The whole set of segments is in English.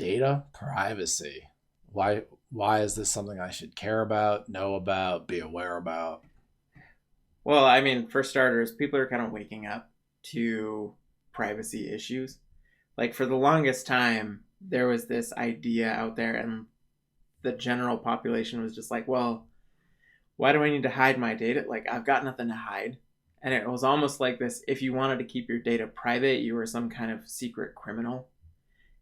Data privacy. Why is this something I should care about, know about, be aware about? Well, I mean, for starters, people are kind of waking up to privacy issues. Like for the longest time, there was this idea out there, and the general population was just like, well, why do I need to hide my data? Like, I've got nothing to hide. And it was almost like this: if you wanted to keep your data private, you were some kind of secret criminal,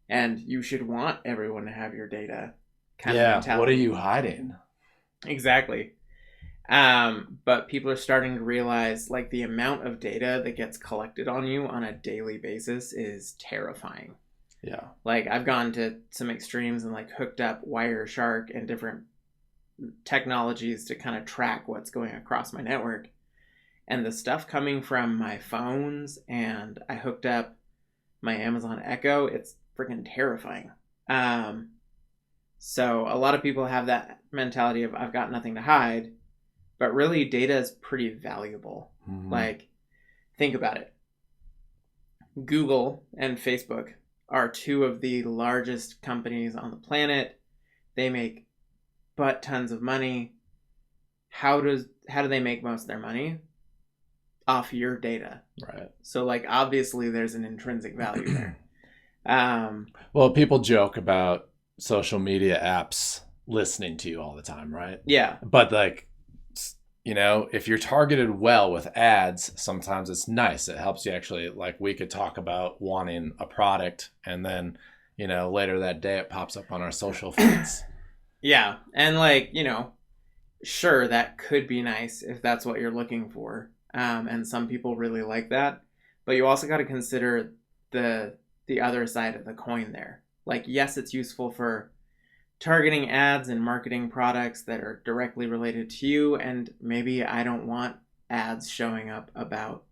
and you should want everyone to have your data kind of Yeah, what are mentality. you hiding? Exactly. But people are starting to realize like the amount of data that gets collected on you on a daily basis is terrifying. Yeah. Like I've gone to some extremes and like hooked up Wireshark and different technologies to kind of track what's going across my network. And the stuff coming from my phones, and I hooked up my Amazon Echo, it's freaking terrifying. Um, so a lot of people have that mentality of I've got nothing to hide, but really data is pretty valuable. Mm-hmm. Like, think about it. Google and Facebook are two of the largest companies on the planet. They make butt tons of money. How do they make most of their money? Off your data. Right. So like obviously there's an intrinsic value there. Well, people joke about social media apps listening to you all the time, right? Yeah. But like, if you're targeted well with ads, sometimes it's nice. It helps you actually, like we could talk about wanting a product and then, later that day it pops up on our social feeds. Yeah. And like, sure, that could be nice if that's what you're looking for. And some people really like that. But you also got to consider the other side of the coin there. Like, yes, it's useful for targeting ads and marketing products that are directly related to you. And maybe I don't want ads showing up about,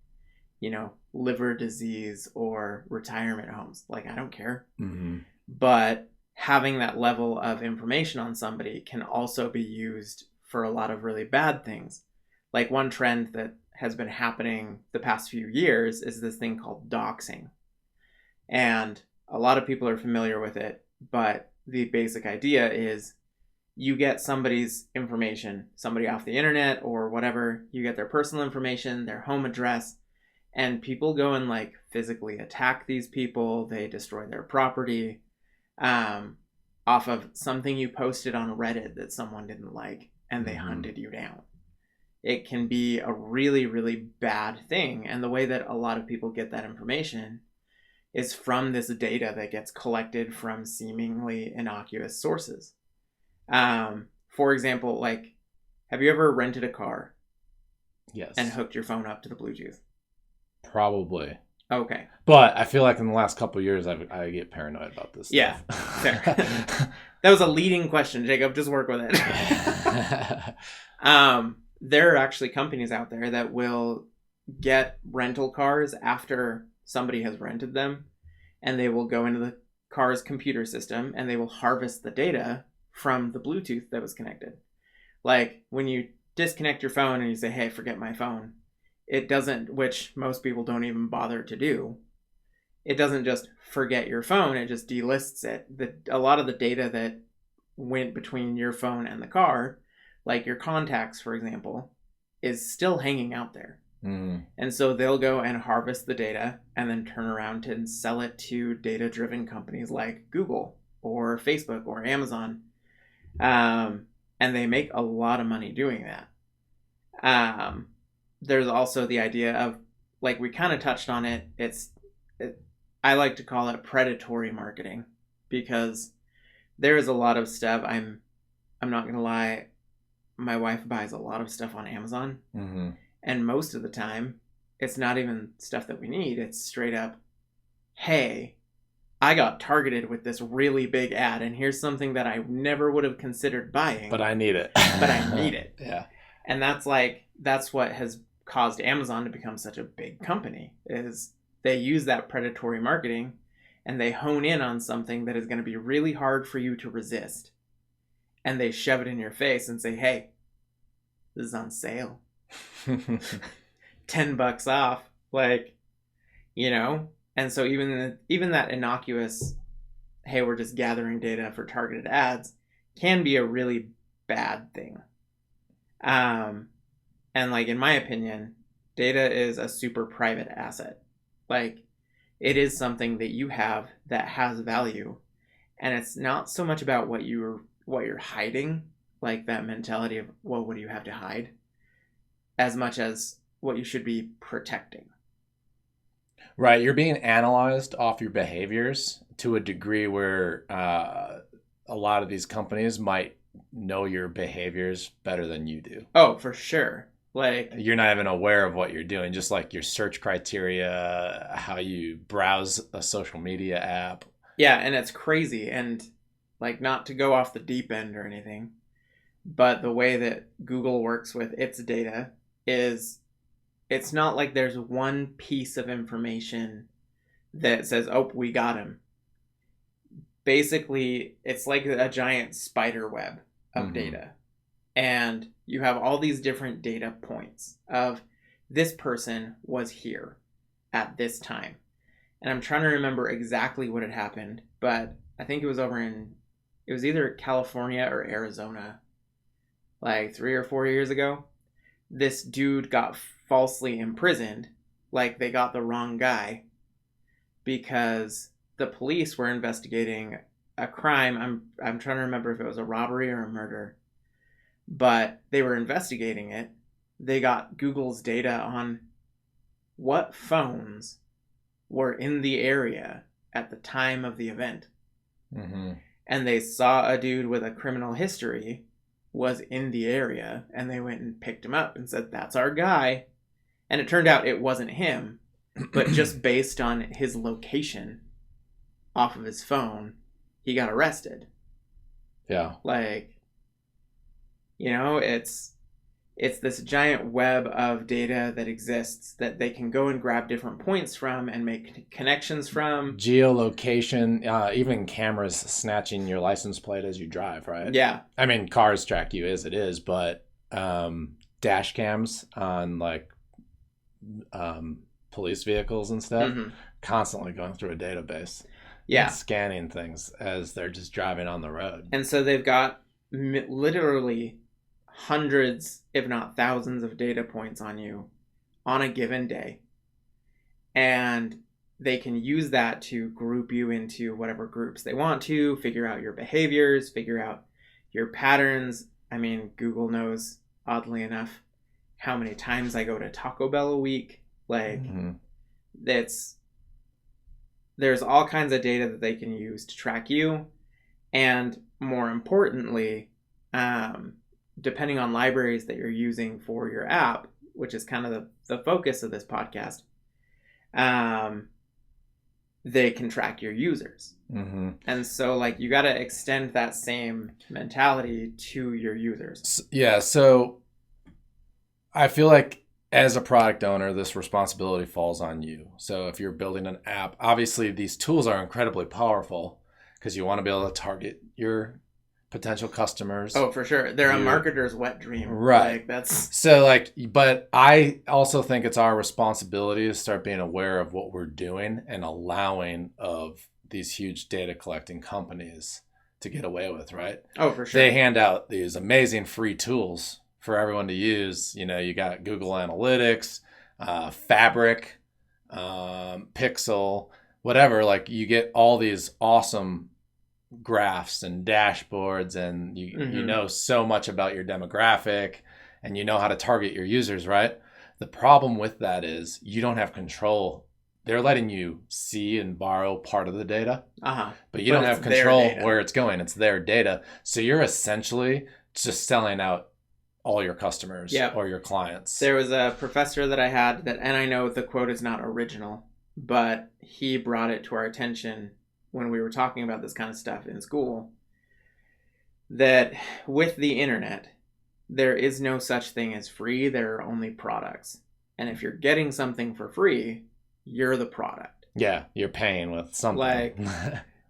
liver disease or retirement homes. Like, I don't care. Mm-hmm. But having that level of information on somebody can also be used for a lot of really bad things. Like one trend that has been happening the past few years is this thing called doxing. And a lot of people are familiar with it, but the basic idea is you get somebody's information, somebody off the internet or whatever, you get their personal information, their home address, and people go and like physically attack these people. They destroy their property off of something you posted on Reddit that someone didn't like, and they hunted you down. It can be a really, really bad thing. And the way that a lot of people get that information is from this data that gets collected from seemingly innocuous sources. For example, like, have you ever rented a car? Yes. And hooked your phone up to the Bluetooth? Probably. Okay. But I feel like in the last couple of years, I get paranoid about this Yeah, stuff. fair. That was a leading question, Jacob. Just work with it. There are actually companies out there that will get rental cars after somebody has rented them, and they will go into the car's computer system and they will harvest the data from the Bluetooth that was connected. Like when you disconnect your phone and you say, hey, forget my phone, it doesn't, which most people don't even bother to do. It doesn't just forget your phone, it just delists it. A lot of the data that went between your phone and the car, like your contacts, for example, is still hanging out there. Mm. And so they'll go and harvest the data and then turn around and sell it to data-driven companies like Google or Facebook or Amazon. And they make a lot of money doing that. There's also the idea of, like we kind of touched on it, I like to call it predatory marketing, because there is a lot of stuff. I'm not going to lie. My wife buys a lot of stuff on Amazon. Mm-hmm. And most of the time, it's not even stuff that we need. It's straight up, hey, I got targeted with this really big ad, and here's something that I never would have considered buying. But I need it. But I need it. Yeah. And that's what has caused Amazon to become such a big company, is they use that predatory marketing and they hone in on something that is going to be really hard for you to resist. And they shove it in your face and say, hey, this is on sale. $10 off. Like, and so even that innocuous, hey, we're just gathering data for targeted ads, can be a really bad thing. And like, in my opinion, data is a super private asset. Like, it is something that you have that has value, and it's not so much about what you're hiding, like that mentality of, well, what do you have to hide, as much as what you should be protecting. Right. You're being analyzed off your behaviors to a degree where a lot of these companies might know your behaviors better than you do. Oh, for sure. Like, you're not even aware of what you're doing, just like your search criteria, how you browse a social media app. Yeah, and it's crazy. And like, not to go off the deep end or anything, but the way that Google works with its data is, it's not like there's one piece of information that says, oh, we got him. Basically, it's like a giant spider web of data. And you have all these different data points of, this person was here at this time. And I'm trying to remember exactly what had happened, but I think it was it was either California or Arizona, like 3 or 4 years ago. This dude got falsely imprisoned, like they got the wrong guy, because the police were investigating a crime. I'm trying to remember if it was a robbery or a murder, but they were investigating it. They got Google's data on what phones were in the area at the time of the event. And they saw a dude with a criminal history was in the area, and they went and picked him up and said, that's our guy. And it turned out it wasn't him, but just based on his location off of his phone, he got arrested. Yeah. Like, you know, it's this giant web of data that exists that they can go and grab different points from and make connections from. Geolocation, even cameras snatching your license plate as you drive, right? Yeah. I mean, cars track you as it is, but dash cams on like police vehicles and stuff, constantly going through a database. Yeah. And scanning things as they're just driving on the road. And so they've got literally hundreds, if not thousands, of data points on you on a given day. And they can use that to group you into whatever groups they want to, figure out your behaviors, figure out your patterns. I mean, Google knows, oddly enough, how many times I go to Taco Bell a week. Like, there's all kinds of data that they can use to track you. And more importantly, depending on libraries that you're using for your app, which is kind of the focus of this podcast, they can track your users. And so, like, you got to extend that same mentality to your users. Yeah. So I feel like as a product owner, this responsibility falls on you. So if you're building an app, obviously these tools are incredibly powerful because you want to be able to target your potential customers. Oh, for sure. They're a marketer's wet dream. Right. Like, that's so like, but I also think it's our responsibility to start being aware of what we're doing and allowing of these huge data collecting companies to get away with, right? Oh, for sure. They hand out these amazing free tools for everyone to use. You know, you got Google Analytics, Fabric, Pixel, whatever. Like, you get all these awesome graphs and dashboards, and you know so much about your demographic, and you know how to target your users, right? The problem with that is you don't have control. They're letting you see and borrow part of the data, but you don't have control where it's going. It's their data. So you're essentially just selling out all your customers or your clients. There was a professor that I had and I know the quote is not original, but he brought it to our attention when we were talking about this kind of stuff in school, that with the internet, there is no such thing as free. There are only products. And if you're getting something for free, you're the product. Yeah, you're paying with something. Like,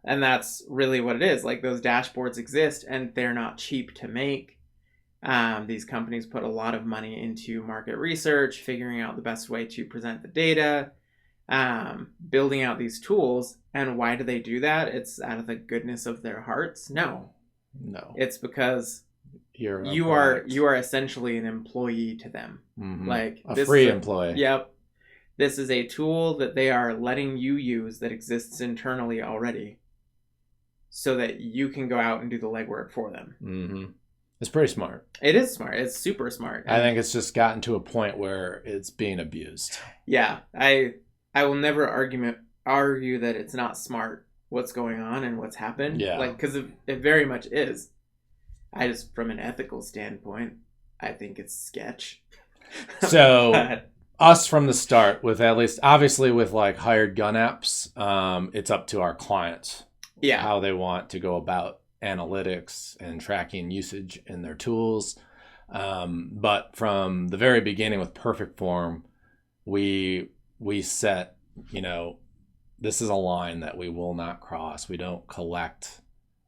and that's really what it is. Like, those dashboards exist and they're not cheap to make. These companies put a lot of money into market research, figuring out the best way to present the data. building out these tools. And why do they do that? It's out of the goodness of their hearts? No. It's because you are essentially an employee to them. Like a free employee. Yep. This is a tool that they are letting you use that exists internally already, so that you can go out and do the legwork for them. It's pretty smart. It is smart. It's super smart. I think it's just gotten to a point where it's being abused. Yeah. I will never argue that it's not smart what's going on and what's happened. Yeah. Like, because it very much is. I just, from an ethical standpoint, I think it's sketch. So us from the start, with at least, obviously with like hired gun apps, it's up to our clients. Yeah. How they want to go about analytics and tracking usage in their tools. But from the very beginning with Perfect Form, we set, this is a line that we will not cross. We don't collect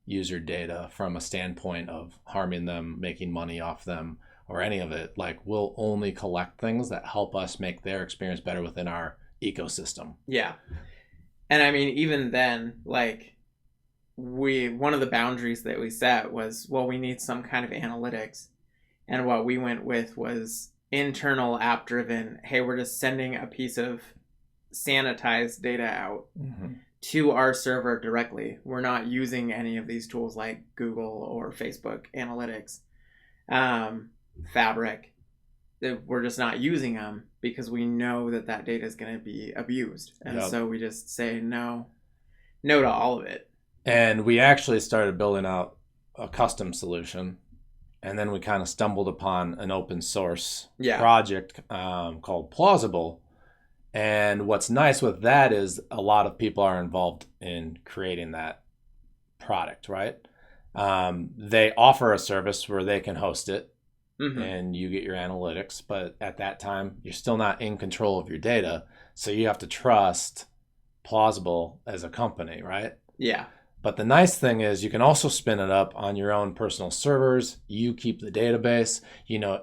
user data from a standpoint of harming them, making money off them, or any of it. Like, we'll only collect things that help us make their experience better within our ecosystem. Yeah. And I mean, even then, like, one of the boundaries that we set was, well, we need some kind of analytics. And what we went with was internal app driven. Hey, we're just sending a piece of sanitized data out to our server directly. We're not using any of these tools like Google or Facebook Analytics, Fabric. We're just not using them because we know that data is going to be abused. And so we just say no to all of it. And we actually started building out a custom solution. And then we kind of stumbled upon an open source project called Plausible. And what's nice with that is a lot of people are involved in creating that product, right? They offer a service where they can host it and you get your analytics. But at that time, you're still not in control of your data. So you have to trust Plausible as a company, right? Yeah. But the nice thing is you can also spin it up on your own personal servers. You keep the database,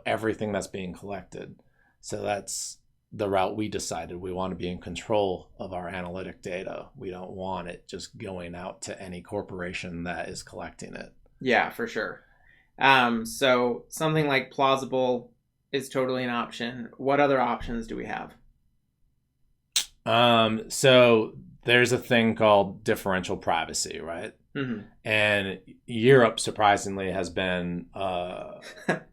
everything that's being collected. So that's the route we decided. We want to be in control of our analytic data. We don't want it just going out to any corporation that is collecting it. Yeah, for sure. So something like Plausible is totally an option. What other options do we have? So there's a thing called differential privacy, right? And Europe, surprisingly, has been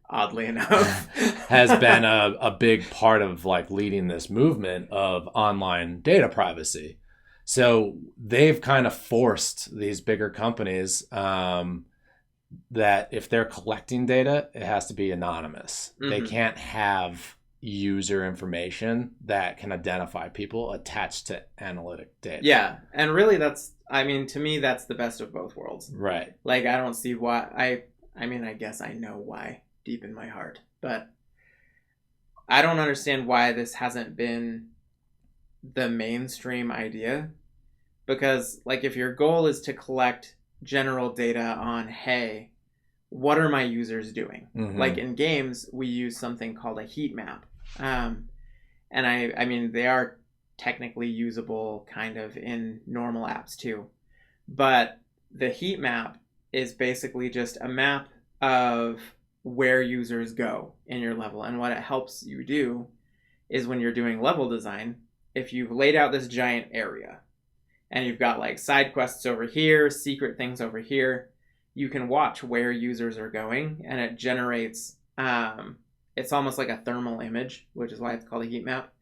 oddly enough has been a big part of like leading this movement of online data privacy. So they've kind of forced these bigger companies that if they're collecting data, it has to be anonymous. They can't have user information that can identify people attached to analytic data. Yeah. And really to me, that's the best of both worlds. Right. Like, I don't see why. I guess I know why deep in my heart, but I don't understand why this hasn't been the mainstream idea. Because, like, if your goal is to collect general data on, hey, what are my users doing? Like in games, we use something called a heat map. And I mean, they are technically usable kind of in normal apps too. But the heat map is basically just a map of where users go in your level. And what it helps you do is when you're doing level design, if you've laid out this giant area and you've got like side quests over here, secret things over here, you can watch where users are going, and it generates, it's almost like a thermal image, which is why it's called a heat map,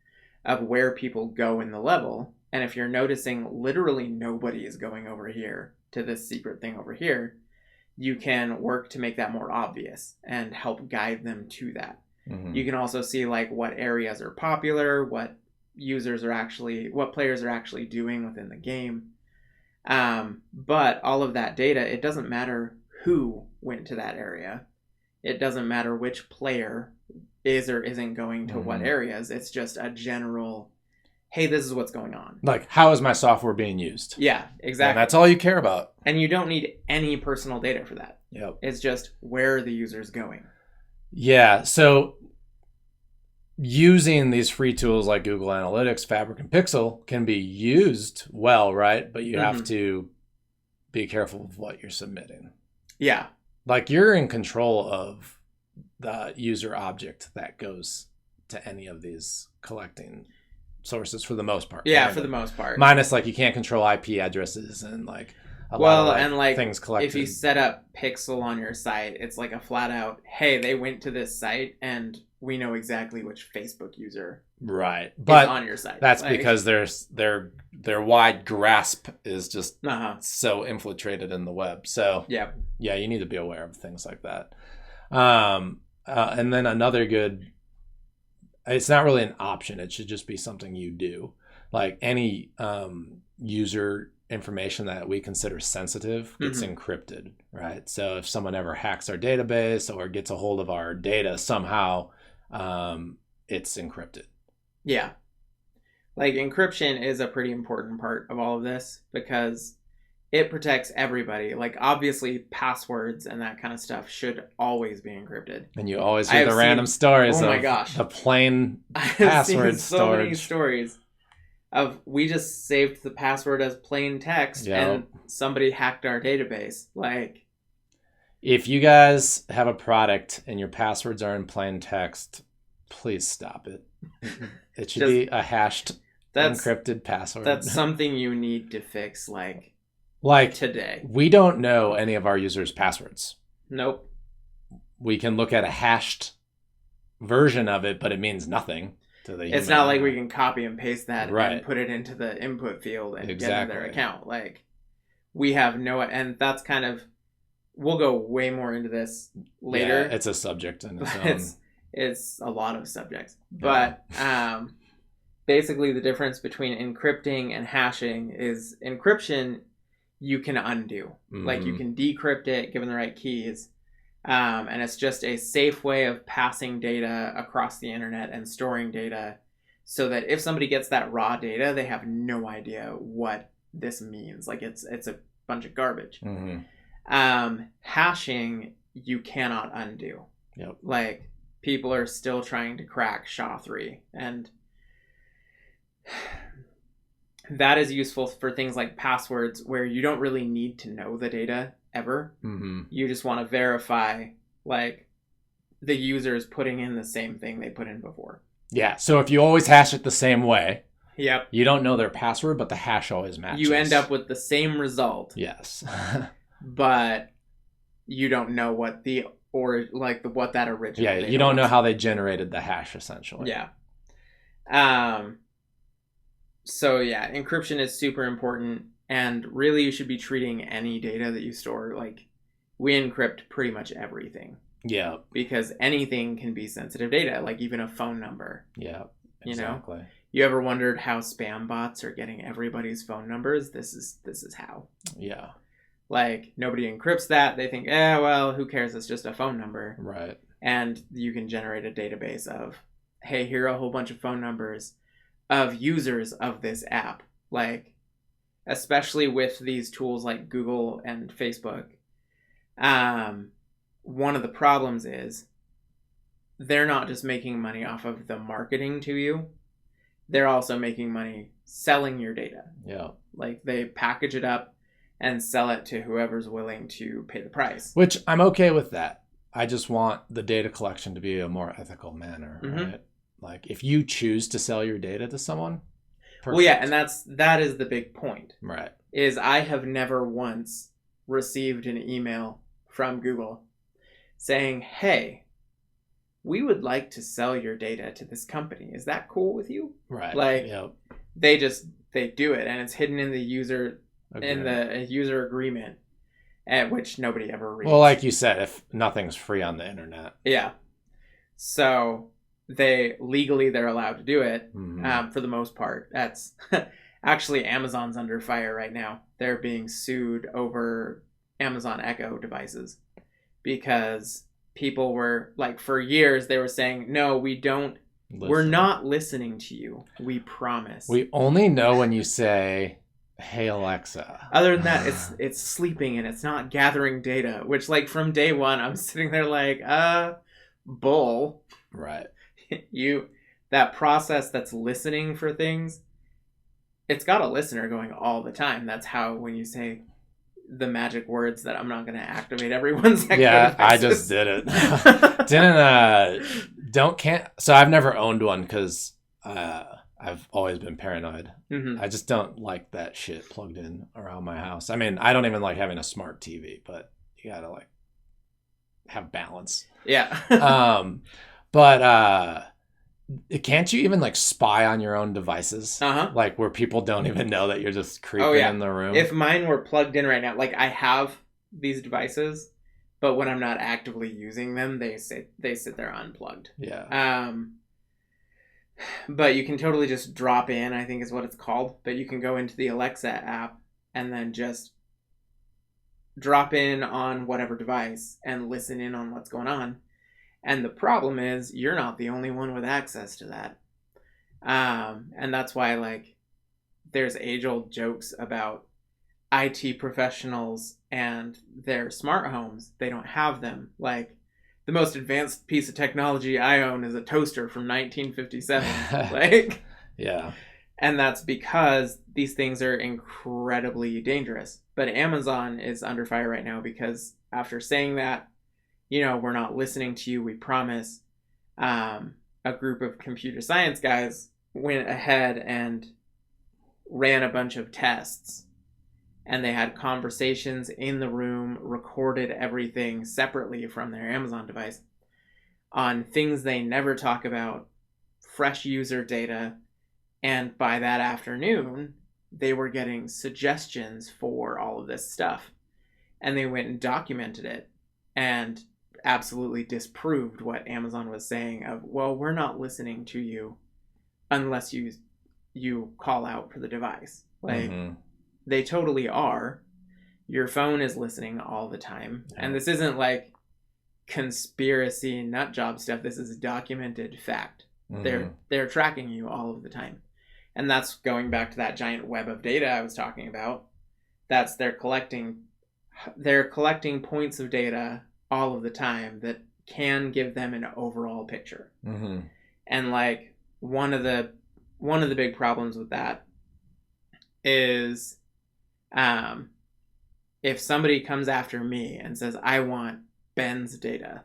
of where people go in the level. And if you're noticing literally nobody is going over here to this secret thing over here, you can work to make that more obvious and help guide them to that. You can also see like what areas are popular, what players are actually doing within the game. But all of that data, it doesn't matter who went to that area. It doesn't matter which player is or isn't going to what areas. It's just a general, hey, this is what's going on. Like, how is my software being used? Yeah, exactly. And that's all you care about. And you don't need any personal data for that. Yep. It's just where are the users going. Yeah. So using these free tools like Google Analytics, Fabric, and Pixel can be used well, right? But you have to be careful of what you're submitting. Yeah. Like you're in control of the user object that goes to any of these collecting sources for the most part. Yeah, for the most part. Minus like you can't control IP addresses and like a lot of like things collected. If you set up Pixel on your site, it's like a flat out, hey, they went to this site and we know exactly which Facebook user right, but is on your site. That's like, because their wide grasp is just so infiltrated in the web. So yeah, you need to be aware of things like that. And then another good, it's not really an option. It should just be something you do. Like any user information that we consider sensitive gets encrypted, right? So if someone ever hacks our database or gets a hold of our data somehow, it's encrypted. Yeah. Like encryption is a pretty important part of all of this because it protects everybody. Like obviously passwords and that kind of stuff should always be encrypted. And you always hear the random stories of the plain password storage. So many stories of we just saved the password as plain text and somebody hacked our database. Like if you guys have a product and your passwords are in plain text, please stop it. It should be a hashed encrypted password. That's something you need to fix like today. We don't know any of our users' passwords. Nope. We can look at a hashed version of it, but it means nothing to the It's not like we can copy and paste that and put it into the input field and get into their account. Like we have no, and that's kind of, we'll go way more into this later. Yeah, it's a subject in its own. It's a lot of subjects. But basically the difference between encrypting and hashing is encryption you can undo. Like you can decrypt it given the right keys. And it's just a safe way of passing data across the internet and storing data so that if somebody gets that raw data, they have no idea what this means. Like it's a bunch of garbage. Hashing, you cannot undo. Yep. Like people are still trying to crack SHA-3 and that is useful for things like passwords where you don't really need to know the data ever. You just want to verify like the user is putting in the same thing they put in before. Yeah. So if you always hash it the same way, yep, you don't know their password, but the hash always matches. You end up with the same result. Yes. But you don't know what what that original. Yeah, you don't know how they generated the hash essentially. Yeah. So yeah, encryption is super important, and really you should be treating any data that you store like we encrypt pretty much everything. Yeah. Because anything can be sensitive data, like even a phone number. Yeah. Exactly. You know? You ever wondered how spam bots are getting everybody's phone numbers? This is how. Yeah. Like nobody encrypts that. They think, well, who cares? It's just a phone number. Right. And you can generate a database of, hey, here are a whole bunch of phone numbers of users of this app. Like, especially with these tools like Google and Facebook, one of the problems is they're not just making money off of the marketing to you. They're also making money selling your data. Yeah. Like they package it up and sell it to whoever's willing to pay the price. Which I'm okay with that. I just want the data collection to be a more ethical manner, right? Like if you choose to sell your data to someone, perfect. Well, yeah, and that is the big point. Right. Is I have never once received an email from Google saying, hey, we would like to sell your data to this company. Is that cool with you? Right. Like they do it and it's hidden in the user user agreement at which nobody ever reads. Well, like you said, if nothing's free on the internet. Yeah. So they're allowed to do it for the most part. That's actually Amazon's under fire right now. They're being sued over Amazon Echo devices because people were like, for years they were saying, no, we're not listening to you. We promise. We only know when you say, hey Alexa. Other than that, it's sleeping and it's not gathering data, which like from day one I'm sitting there like, bull. Right. that process that's listening for things, it's got a listener going all the time. That's how when you say the magic words that I'm not going to activate everyone's Yeah, I just did it. So I've never owned one because I've always been paranoid. Mm-hmm. I just don't like that shit plugged in around my house. I mean, I don't even like having a smart TV, but you gotta like have balance. Yeah. But can't you even like spy on your own devices? Uh-huh. Like where people don't even know that you're just creeping in the room? If mine were plugged in right now, like I have these devices, but when I'm not actively using them, they sit there unplugged. Yeah. But you can totally just drop in, I think is what it's called. But you can go into the Alexa app and then just drop in on whatever device and listen in on what's going on. And the problem is you're not the only one with access to that. And that's why like there's age-old jokes about IT professionals and their smart homes. They don't have them. Like the most advanced piece of technology I own is a toaster from 1957. Like, yeah. And that's because these things are incredibly dangerous. But Amazon is under fire right now because after saying that, we're not listening to you, we promise, a group of computer science guys went ahead and ran a bunch of tests. And they had conversations in the room, recorded everything separately from their Amazon device on things they never talk about, fresh user data. And by that afternoon, they were getting suggestions for all of this stuff. And they went and documented it and absolutely disproved what Amazon was saying of, well, we're not listening to you unless you call out for the device. Like, They totally are. Your phone is listening all the time. Yeah. And this isn't like conspiracy nut job stuff. This is documented fact. They're tracking you all of the time. And that's going back to that giant web of data I was talking about. That's they're collecting points of data all of the time that can give them an overall picture. And like one of the big problems with that is if somebody comes after me and says, I want Ben's data,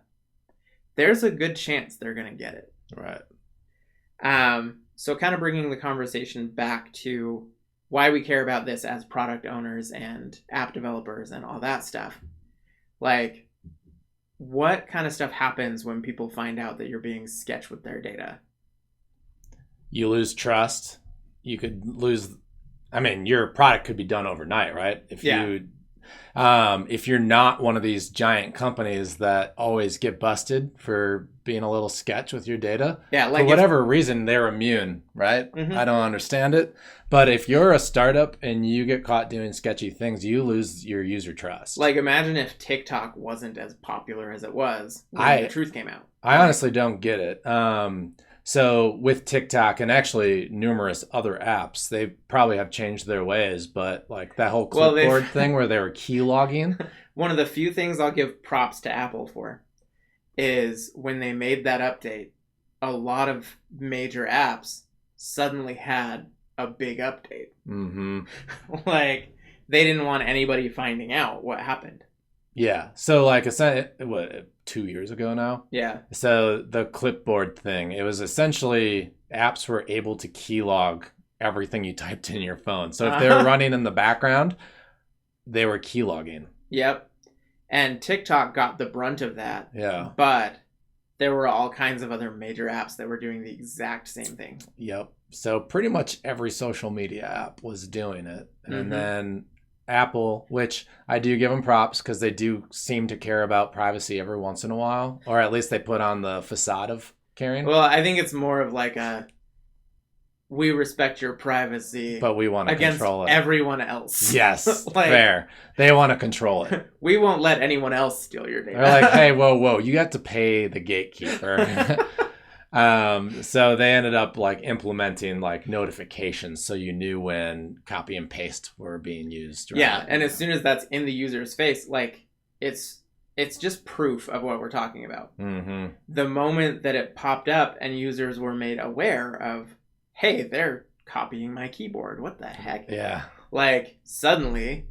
there's a good chance they're going to get it. Right. So kind of bringing the conversation back to why we care about this as product owners and app developers and all that stuff. Like, what kind of stuff happens when people find out that you're being sketched with their data? You lose trust. You could lose... I mean, your product could be done overnight, right? If you're not one of these giant companies that always get busted for being a little sketch with your data, like for whatever reason, they're immune, right? I don't understand it. But if you're a startup and you get caught doing sketchy things, you lose your user trust. Like, imagine if TikTok wasn't as popular as it was when the truth came out. I honestly don't get it. So with TikTok and actually numerous other apps, they probably have changed their ways, but like that whole clipboard thing where they were key logging. One of the few things I'll give props to Apple for is when they made that update, a lot of major apps suddenly had a big update. Like they didn't want anybody finding out what happened. Yeah. So like what, 2 years ago now? Yeah. So the clipboard thing, it was essentially apps were able to keylog everything you typed in your phone. So if they were running in the background, they were keylogging. Yep. And TikTok got the brunt of that. Yeah. But there were all kinds of other major apps that were doing the exact same thing. Yep. So pretty much every social media app was doing it. And then Apple, which I do give them props because they do seem to care about privacy every once in a while, or at least they put on the facade of caring. Well, I think it's more of like we respect your privacy, but we want to control it. Everyone else. Yes, like, fair. They want to control it. We won't let anyone else steal your data. They're like, hey, whoa, you got to pay the gatekeeper. So they ended up like implementing like notifications so you knew when copy and paste were being used. Right? Yeah, and as soon as that's in the user's face, like it's it's just proof of what we're talking about. Mm-hmm. The moment that it popped up and users were made aware of, hey, they're copying my keyboard. What the heck? Yeah. Like, suddenly,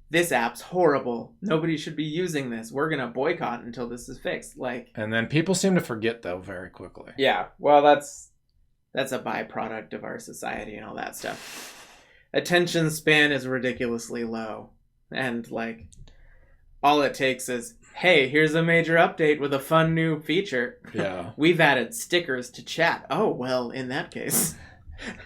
this app's horrible. Nobody should be using this. We're going to boycott until this is fixed. Like, And then people seem to forget, though, very quickly. yeah, well, that's a byproduct of our society and all that stuff. Attention span is ridiculously low. And, like, all it takes is, hey, here's a major update with a fun new feature. Yeah. We've added stickers to chat. Oh, well, in that case.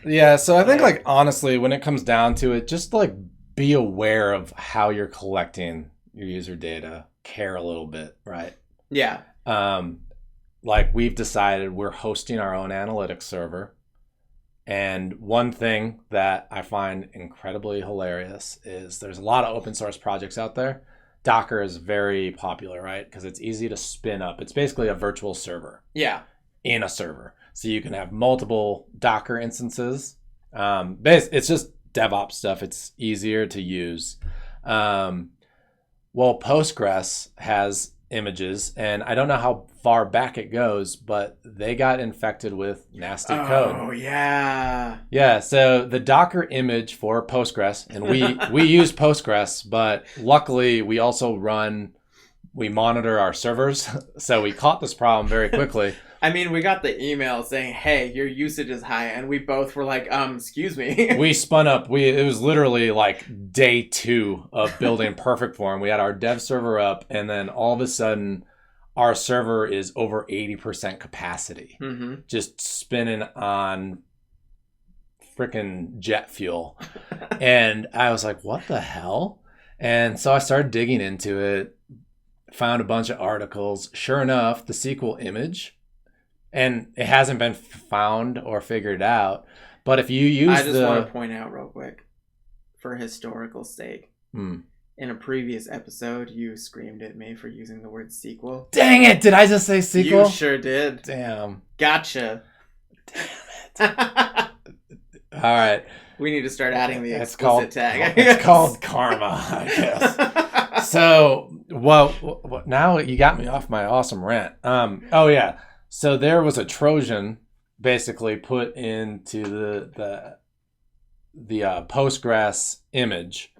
Yeah, so I think, like, honestly, when it comes down to it, just, like, be aware of how you're collecting your user data. Care a little bit, right? Yeah. Like, we've decided we're hosting our own analytics server. And one thing that I find incredibly hilarious is there's a lot of open source projects out there. Docker is very popular, right? Because it's easy to spin up. It's basically a virtual server. Yeah. In a server. So you can have multiple Docker instances. It's just DevOps stuff. It's easier to use. Well, Postgres has images, and I don't know how far back it goes, but they got infected with nasty code. Oh, yeah. Yeah, so the Docker image for Postgres, and we use Postgres, but luckily we also monitor our servers, so we caught this problem very quickly. I mean, we got the email saying, hey, your usage is high, and we both were like, excuse me. We spun up. It was literally like day 2 of building Perfect Form. We had our dev server up, and then all of a sudden, our server is over 80% capacity. Mm-hmm. Just spinning on freaking jet fuel. And I was like, what the hell? And so I started digging into it, found a bunch of articles. Sure enough, the SQL image, and it hasn't been found or figured out. But if you use I just want to point out real quick, for historical sake, in a previous episode, you screamed at me for using the word sequel. Dang it! Did I just say sequel? You sure did. Damn. Gotcha. Damn it. All right. We need to start adding the explicit tag. It's called karma, I guess. So, well, now you got me off my awesome rant. Oh yeah. So there was a Trojan basically put into the Postgres image.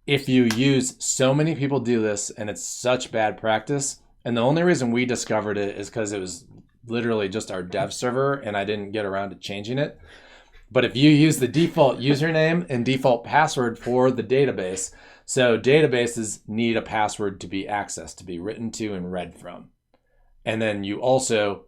If you use, so many people do this, and it's such bad practice. And the only reason we discovered it is because it was literally just our dev server, and I didn't get around to changing it. But if you use the default username and default password for the database, so databases need a password to be accessed, to be written to and read from. And then you also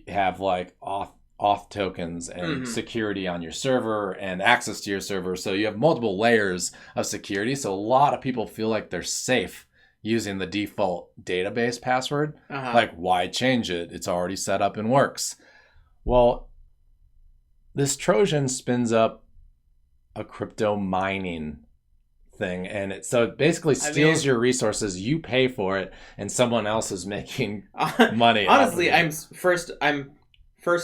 have like auth tokens and security on your server and access to your server. So you have multiple layers of security. So a lot of people feel like they're safe using the default database password. Like, why change it? It's already set up and works. Well, this Trojan spins up a crypto mining thing, and it basically steals your resources. You pay for it, and someone else is making money. Honestly, I'm first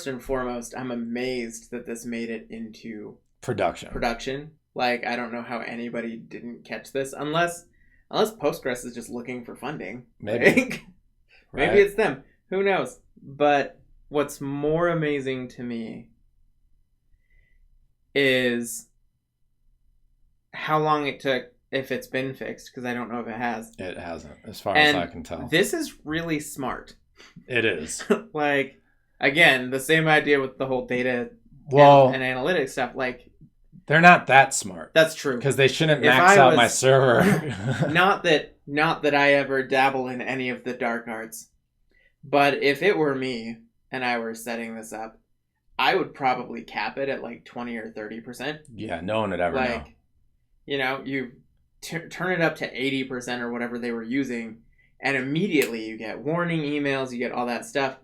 and foremost, I'm amazed that this made it into production. Like, I don't know how anybody didn't catch this, unless Postgres is just looking for funding. Maybe. Like, maybe it's them. Who knows? But what's more amazing to me is how long it took, if it's been fixed, because I don't know if it has. It hasn't, as far as I can tell. This is really smart. It is. Like, again, the same idea with the whole data and analytics stuff. Like, they're not that smart. That's true. Because they shouldn't max out my server. Not that I ever dabble in any of the dark arts, but if it were me and I were setting this up, I would probably cap it at like 20 or 30%. Yeah, no one would ever know. You turn it up to 80% or whatever they were using, and immediately you get warning emails, you get all that stuff.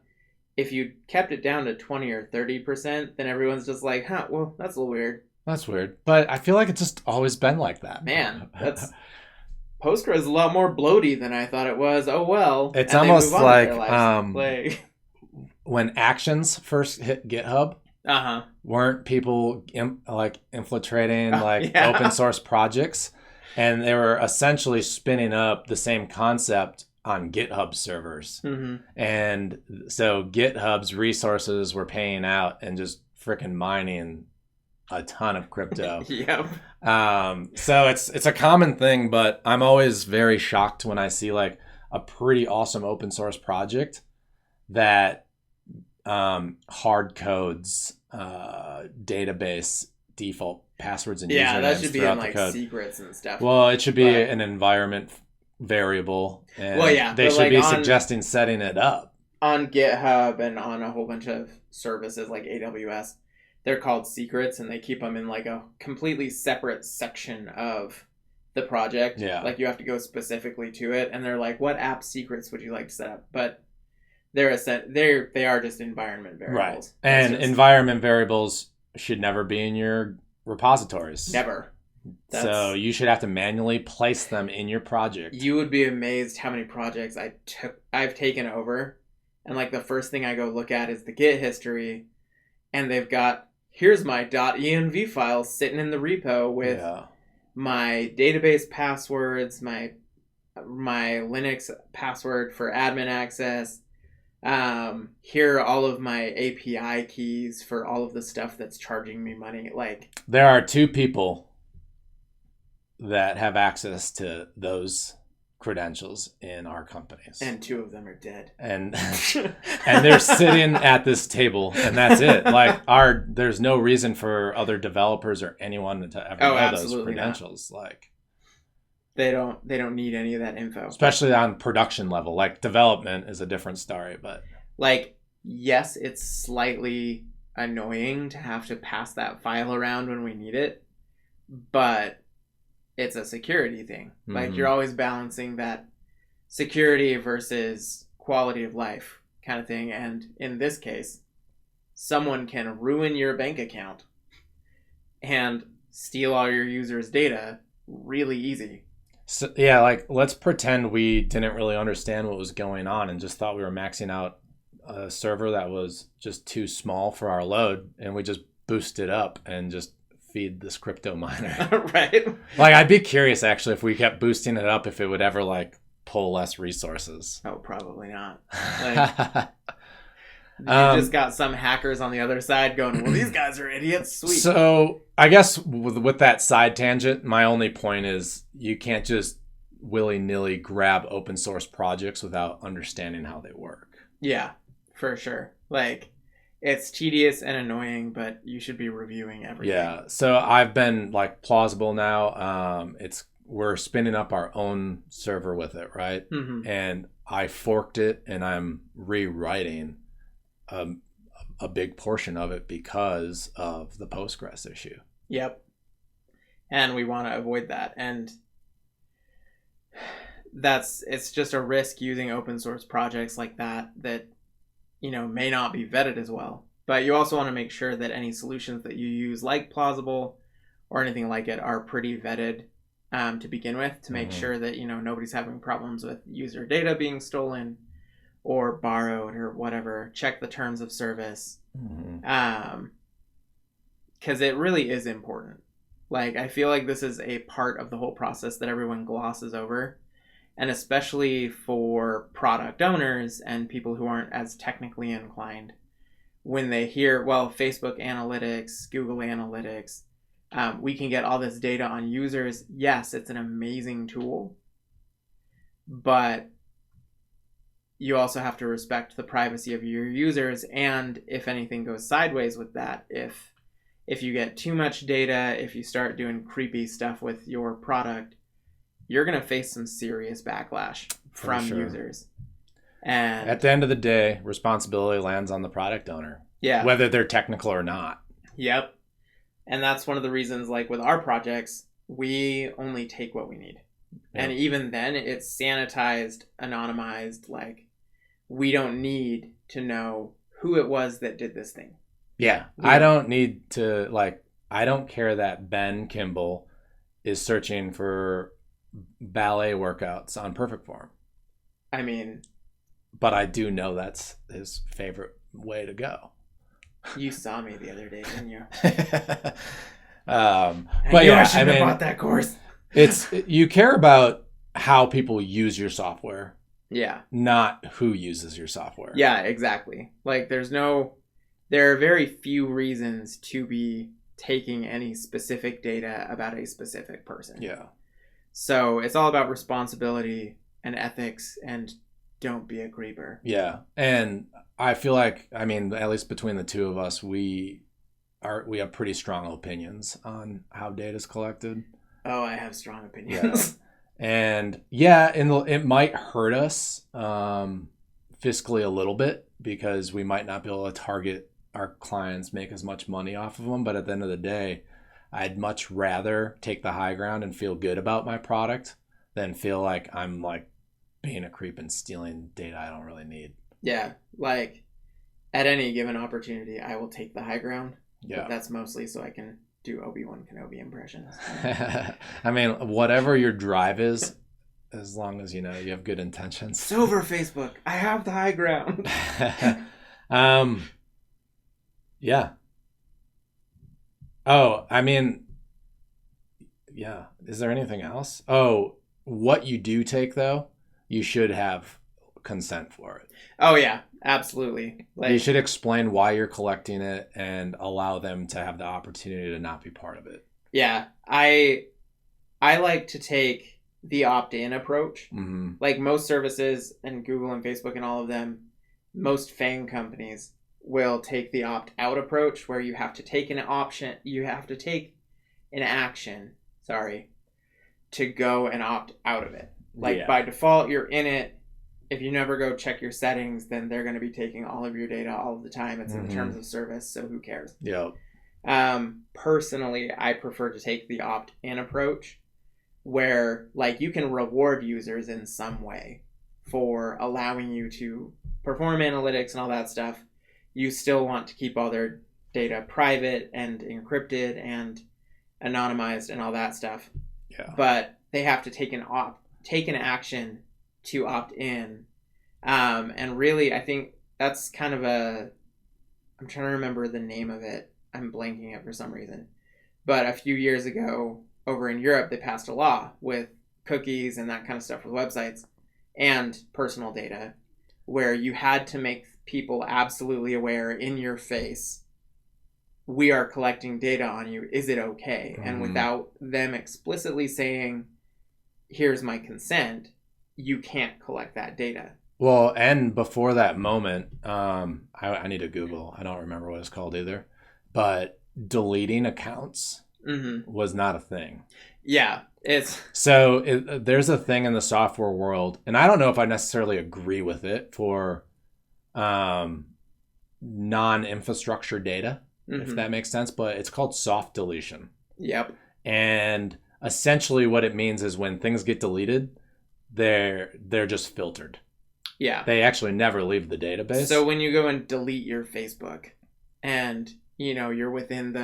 If you kept it down to 20 or 30%, then everyone's just like, well, that's a little weird. That's weird. But I feel like it's just always been like that. Man, Postgres is a lot more bloaty than I thought it was. Oh, well. It's almost like when Actions first hit GitHub, weren't people infiltrating open source projects, and they were essentially spinning up the same concept on GitHub servers. Mm-hmm. And so GitHub's resources were paying out and just freaking mining a ton of crypto. Yep. So it's a common thing, but I'm always very shocked when I see like a pretty awesome open source project that hard codes database default passwords and usernames that should be in throughout like the code. secrets and stuff. Well, it should be an environment variable, and they should be suggesting setting it up on GitHub and on a whole bunch of services like AWS. They're called secrets, and they keep them in like a completely separate section of the project. Yeah. Like you have to go specifically to it, and they're like, "What app secrets would you like to set up?" But they are just environment variables. Right. And environment variables should never be in your repositories. Never. So you should have to manually place them in your project. You would be amazed how many projects I've taken over, and like the first thing I go look at is the Git history, and they've got, here's my .env file sitting in the repo with my database passwords, my Linux password for admin access. Here are all of my API keys for all of the stuff that's charging me money. Like, there are 2 people that have access to those credentials in our companies, and 2 of them are dead, and they're sitting at this table, and that's it. Like, there's no reason for other developers or anyone to ever know those credentials. Not. Like, they don't need any of that info, especially on production level. Like, development is a different story, but like, yes, it's slightly annoying to have to pass that file around when we need it, but it's a security thing. Mm-hmm. Like, you're always balancing that security versus quality of life kind of thing. And in this case, someone can ruin your bank account and steal all your users' data really easy. So, yeah, like, let's pretend we didn't really understand what was going on and just thought we were maxing out a server that was just too small for our load, and we just boost it up and just feed this crypto miner. Right. Like, I'd be curious actually if we kept boosting it up, if it would ever like pull less resources. Oh, probably not. Like, you just got some hackers on the other side going, well, these guys are idiots. Sweet. So I guess with that side tangent, my only point is you can't just willy-nilly grab open source projects without understanding how they work. Yeah, for sure. Like, it's tedious and annoying, but you should be reviewing everything. Yeah. So I've been like plausible now. We're spinning up our own server with it, right? Mm-hmm. And I forked it, and I'm rewriting a big portion of it because of the Postgres issue. Yep. And we want to avoid that. And it's just a risk using open source projects like that may not be vetted as well. But you also want to make sure that any solutions that you use, like Plausible or anything like it, are pretty vetted to begin with, to make sure that, nobody's having problems with user data being stolen or borrowed or whatever. Check the terms of service. Because it really is important. Like, I feel like this is a part of the whole process that everyone glosses over. And especially for product owners and people who aren't as technically inclined, when they hear, well, Facebook Analytics, Google Analytics, we can get all this data on users. Yes, it's an amazing tool, but you also have to respect the privacy of your users. And if anything goes sideways with that, if you get too much data, if you start doing creepy stuff with your product, you're going to face some serious backlash from users. And at the end of the day, responsibility lands on the product owner. Yeah. Whether they're technical or not. Yep. And that's one of the reasons, like with our projects, we only take what we need. Yep. And even then, it's sanitized, anonymized. Like, we don't need to know who it was that did this thing. Yeah. I don't need to, I don't care that Ben Kimball is searching for ballet workouts on Perfect Form. I mean, but I do know that's his favorite way to go. You saw me the other day, didn't you? But yeah, I shouldn't have bought that course. You care about how people use your software, Yeah. not who uses your software. Yeah, exactly. Like there are very few reasons to be taking any specific data about a specific person. Yeah. So it's all about responsibility and ethics, and don't be a creeper. Yeah. And I feel like, I mean, at least between the two of us, we have pretty strong opinions on how data is collected. Oh, I have strong opinions. Yeah. And yeah, it might hurt us fiscally a little bit because we might not be able to target our clients, make as much money off of them. But at the end of the day, I'd much rather take the high ground and feel good about my product than feel like I'm like being a creep and stealing data I don't really need. Yeah, like at any given opportunity, I will take the high ground. Yeah. But that's mostly so I can do Obi-Wan Kenobi impressions. I mean, whatever your drive is, as long as you have good intentions. It's over, Facebook. I have the high ground. Yeah. Oh, I mean, yeah. Is there anything else? Oh, what you do take though, you should have consent for it. Oh yeah, absolutely. Like, you should explain why you're collecting it and allow them to have the opportunity to not be part of it. Yeah, I like to take the opt-in approach. Mm-hmm. Like most services and Google and Facebook and all of them, most FANG companies will take the opt-out approach where you have to take an action, to go and opt out of it. Like by default, you're in it. If you never go check your settings, then they're going to be taking all of your data all of the time. It's in terms of service, so who cares? Yeah. Personally, I prefer to take the opt-in approach where like you can reward users in some way for allowing you to perform analytics and all that stuff. You still want to keep all their data private and encrypted and anonymized and all that stuff. Yeah. But they have to take an action to opt in. And really, I think that's kind of I'm trying to remember the name of it. I'm blanking it for some reason. But a few years ago over in Europe, they passed a law with cookies and that kind of stuff with websites and personal data where you had to make people absolutely aware in your face, we are collecting data on you. Is it okay? Mm-hmm. And without them explicitly saying, here's my consent, you can't collect that data. Well, and before that moment, I need to Google. I don't remember what it's called either. But deleting accounts was not a thing. Yeah. There's a thing in the software world, and I don't know if I necessarily agree with it for non-infrastructure data, if that makes sense, but it's called soft deletion. Yep. And essentially what it means is when things get deleted, they're just filtered. Yeah. They actually never leave the database. So when you go and delete your Facebook and, you're within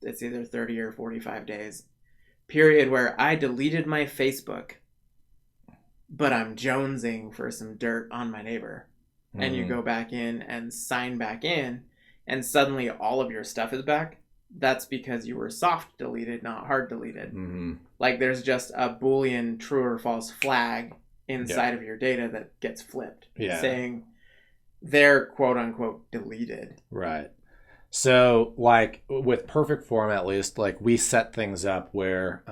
it's either 30 or 45 days period where I deleted my Facebook, but I'm jonesing for some dirt on my neighbor. Mm-hmm. And you go back in and sign back in and suddenly all of your stuff is back. That's because you were soft deleted, not hard deleted. Mm-hmm. Like there's just a Boolean true or false flag inside of your data that gets flipped, saying they're quote unquote deleted. Right. So like with Perfect Form, at least, like we set things up where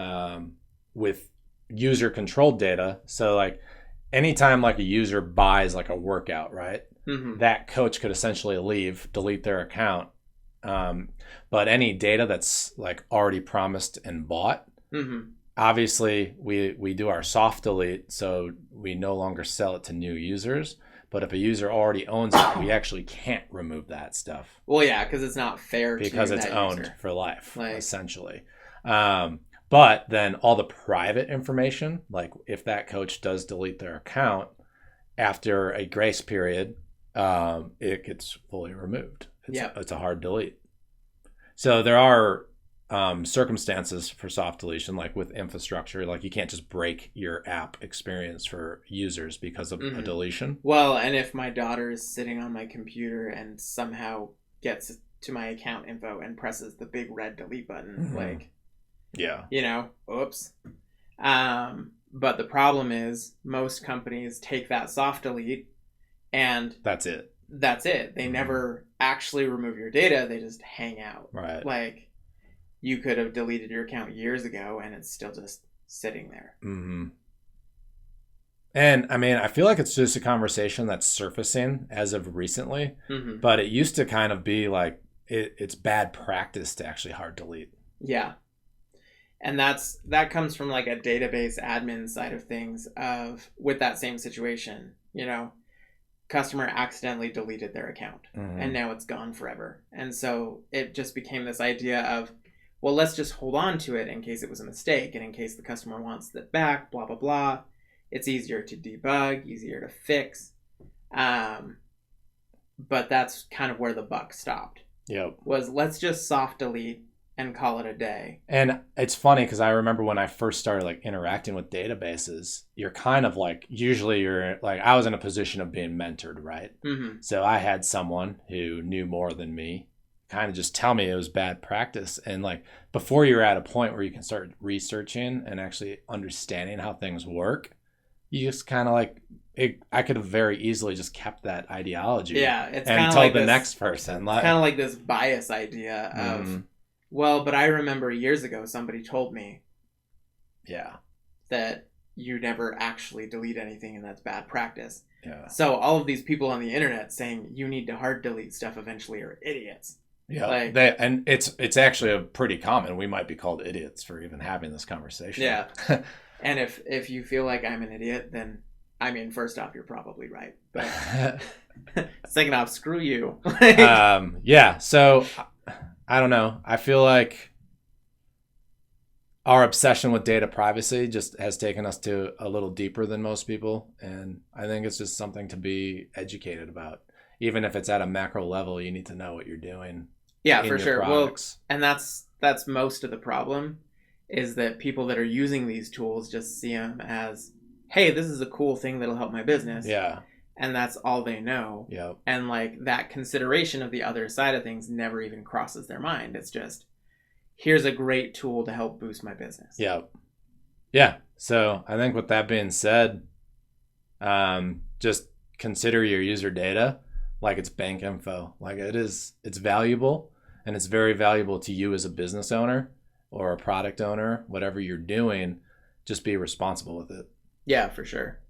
with user controlled data. So like anytime like a user buys like a workout, right? Mm-hmm. That coach could essentially delete their account. But any data that's like already promised and bought, obviously we do our soft delete, so we no longer sell it to new users. But if a user already owns it, we actually can't remove that stuff. Well, yeah, because it's not fair because it's that owned user. For life, essentially. But then all the private information, like if that coach does delete their account after a grace period, it gets fully removed. It's a hard delete. So there are circumstances for soft deletion, like with infrastructure, like you can't just break your app experience for users because of a deletion. Well, and if my daughter is sitting on my computer and somehow gets to my account info and presses the big red delete button, oops. But the problem is most companies take that soft delete and That's it. They never actually remove your data. They just hang out. Right. Like, you could have deleted your account years ago and it's still just sitting there. Mm-hmm. And I mean, I feel like it's just a conversation that's surfacing as of recently, but it used to kind of be like it's bad practice to actually hard delete. Yeah. And that comes from like a database admin side of things with that same situation, customer accidentally deleted their account and now it's gone forever. And so it just became this idea of, well, let's just hold on to it in case it was a mistake and in case the customer wants it back, blah, blah, blah. It's easier to debug, easier to fix. But that's kind of where the buck stopped. Yep. Was let's just soft delete and call it a day. And it's funny because I remember when I first started like interacting with databases, you're kind of like, usually you're like, I was in a position of being mentored, right? So I had someone who knew more than me kind of just tell me it was bad practice. And like before you're at a point where you can start researching and actually understanding how things work, you just kind of like, I could have very easily just kept that ideology. Yeah, it's and kind of told like the this, next person. It's kind of like this bias idea of, well, but I remember years ago somebody told me, that you never actually delete anything and that's bad practice. Yeah. So all of these people on the internet saying you need to hard delete stuff eventually are idiots. Yeah, like, and it's actually a pretty common. We might be called idiots for even having this conversation. Yeah. And if you feel like I'm an idiot, then I mean, first off, you're probably right. But second off, screw you. Yeah. So I don't know. I feel like our obsession with data privacy just has taken us to a little deeper than most people, and I think it's just something to be educated about. Even if it's at a macro level, you need to know what you're doing. Yeah, for sure. Products. Well, and that's most of the problem, is that people that are using these tools just see them as, hey, this is a cool thing that'll help my business. Yeah. And that's all they know. Yep. And like that consideration of the other side of things never even crosses their mind. It's just, here's a great tool to help boost my business. Yep. Yeah. So I think with that being said, just consider your user data like it's bank info. Like it's valuable, and it's very valuable to you as a business owner or a product owner, whatever you're doing. Just be responsible with it. Yeah, for sure.